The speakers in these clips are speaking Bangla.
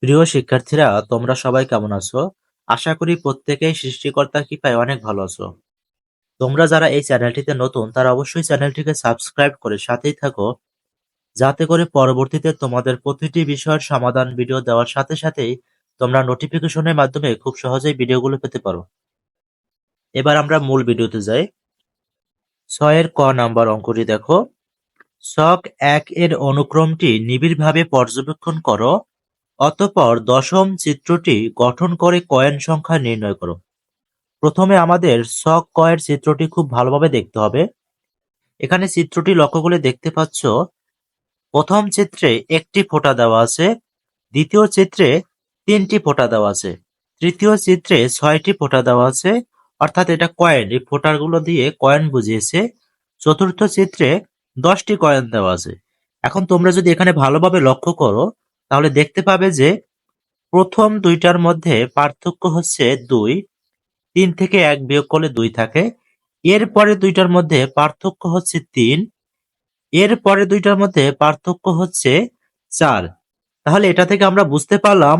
প্রিয় শিক্ষার্থীরা, তোমরা সবাই কেমন আছো? আশা করি প্রত্যেকেই সৃষ্টিকর্তার কৃপায় অনেক ভালো আছো। তোমরা যারা এই চ্যানেলটিতে নতুন তারা অবশ্যই চ্যানেলটিকে সাবস্ক্রাইব করে সাথেই থাকো, যাতে করে পরবর্তীতে তোমাদের প্রতিটি বিষয়ের সমাধান ভিডিও দেওয়ার সাথে সাথেই তোমরা নোটিফিকেশনের মাধ্যমে খুব সহজেই ভিডিওগুলো পেতে পারো। এবার আমরা মূল ভিডিওতে যাই। 6 এর ক নাম্বার অঙ্কটি দেখো। ছক 1 এর অনুক্রমটি নিবিড়ভাবে পর্যবেক্ষণ করো, অতঃপর দশম চিত্রটি গঠন করে কয়েন সংখ্যা নির্ণয় করো। প্রথমে আমাদের ছক ক এর চিত্রটি খুব ভালোভাবে দেখতে হবে। এখানে চিত্রটি লক্ষ্য করে দেখতে পাচ্ছ, প্রথম চিত্রে একটি ফোঁটা দেওয়া আছে, দ্বিতীয় চিত্রে 3টি ফোঁটা দেওয়া আছে, তৃতীয় চিত্রে 6টি ফোঁটা দেওয়া আছে, অর্থাৎ এটা কয়েন, এই ফোঁটাগুলো দিয়ে কয়েন বুঝিয়েছে। চতুর্থ চিত্রে 10টি কয়েন দেওয়া আছে। এখন তোমরা যদি এখানে ভালোভাবে লক্ষ্য করো তাহলে দেখতে পাবে যে প্রথম দুইটার মধ্যে পার্থক্য হচ্ছে 2, 3 থেকে 1 বিয়োগ করলে 2 থাকে। এরপরে দুইটার মধ্যে পার্থক্য হচ্ছে 3, এরপরে দুইটার মধ্যে পার্থক্য হচ্ছে 4। তাহলে এটা থেকে আমরা বুঝতে পারলাম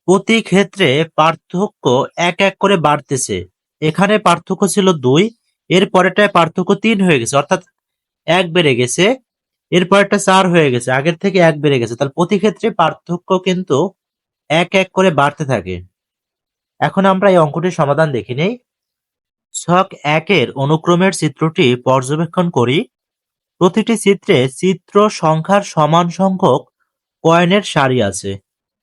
প্রতি ক্ষেত্রে পার্থক্য এক এক করে বাড়তেছে। এখানে পার্থক্য ছিল 2, এর পরেরটায় পার্থক্য 3 হয়ে গেছে, অর্থাৎ 1 বেড়ে গেছে। এরপরেরটা 4 হয়ে গেছে, আগের থেকে 1 বেড়ে গেছে। তাহলে প্রতি ক্ষেত্রে পার্থক্য কিন্তু এক এক করে বাড়তে থাকে। এখন আমরা এই অঙ্কটির সমাধান দেখে নেই। ছক 1 এর অনুক্রমের চিত্রটি পর্যবেক্ষণ করি। প্রতিটি চিত্রে চিত্র সংখ্যার সমান সংখ্যক কয়েনের সারি আছে।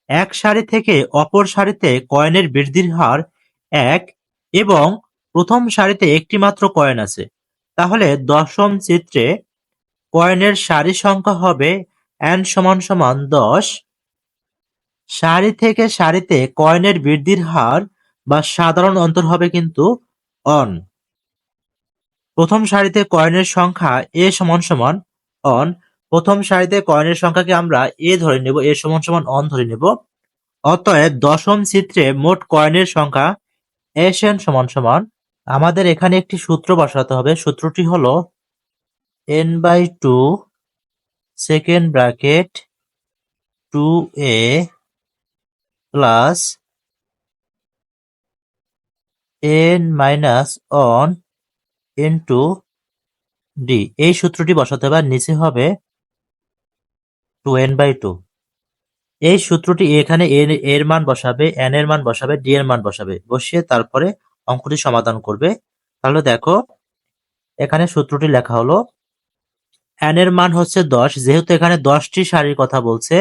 এক সারি থেকে অপর সারিতে কয়েনের বৃদ্ধির হার 1 এবং প্রথম সারিতে একটি মাত্র কয়েন আছে। তাহলে দশম চিত্রে কয়েনের সারি সংখ্যা হবে n = 10। সারি থেকে সারিতে কয়েনের বৃদ্ধির হার বা সাধারণ অন্তর হবে কিন্তু অন। প্রথম সারিতে কয়েনের সংখ্যা a = অন। প্রথম সারিতে কয়েনের সংখ্যাকে আমরা a ধরে নেব, a = অন ধরে নেব। অতএব দশম চিত্রে মোট কয়েনের সংখ্যা Sn = আমাদের এখানে একটি সূত্র বসাতে হবে। সূত্রটি হলো n/2 second bracket 2a plus n-1 into d। এই সূত্রটি বসাতে হবে, আর নিচে হবে 2n/2। এই সূত্রটি এখানে এর মান বসাবে, n এর মান বসাবে, d এর মান বসাবে, বসিয়ে তারপরে অঙ্কটি সমাধান করবে। তাহলে দেখো এখানে সূত্রটি লেখা হলো, n এর মান হচ্ছে 10, যেহেতু এখানে 10টি সারির কথা বলছে।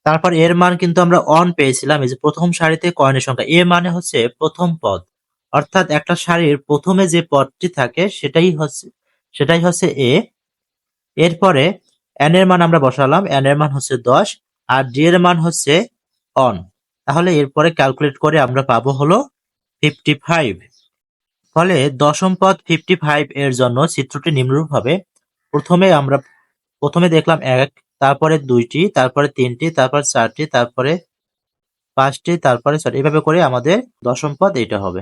তারপর এর মান কিন্তু আমরা অন পেয়েছিলাম, এই যে প্রথম সারিতে কয়েনের সংখ্যা, এ মানে হচ্ছে প্রথম পদ, অর্থাৎ একটা সারির প্রথমে যে পদটি থাকে সেটাই হচ্ছে এ। এরপরে n এর মান আমরা বসালাম, n এর মান হচ্ছে 10 আর d এর মান হচ্ছে অন। তাহলে এরপরে ক্যালকুলেট করে আমরা পাবো হলো 55। ফলে দশম পদ 55 এর জন্য চিত্রটি নিম্নরূপ হবে। প্রথমে দেখলাম 1, তারপরে 2টি, তারপরে 3টি, তারপর 4টি, তারপরে 5টি, তারপরে 6টি, এভাবে করে আমাদের দশম পদ এটা হবে।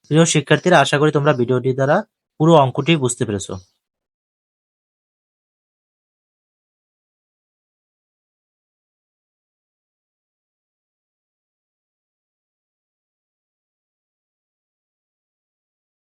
প্রিয় শিক্ষার্থীরা, আশা করি তোমরা ভিডিওটি দ্বারা পুরো অঙ্কটি বুঝতে পেরেছো।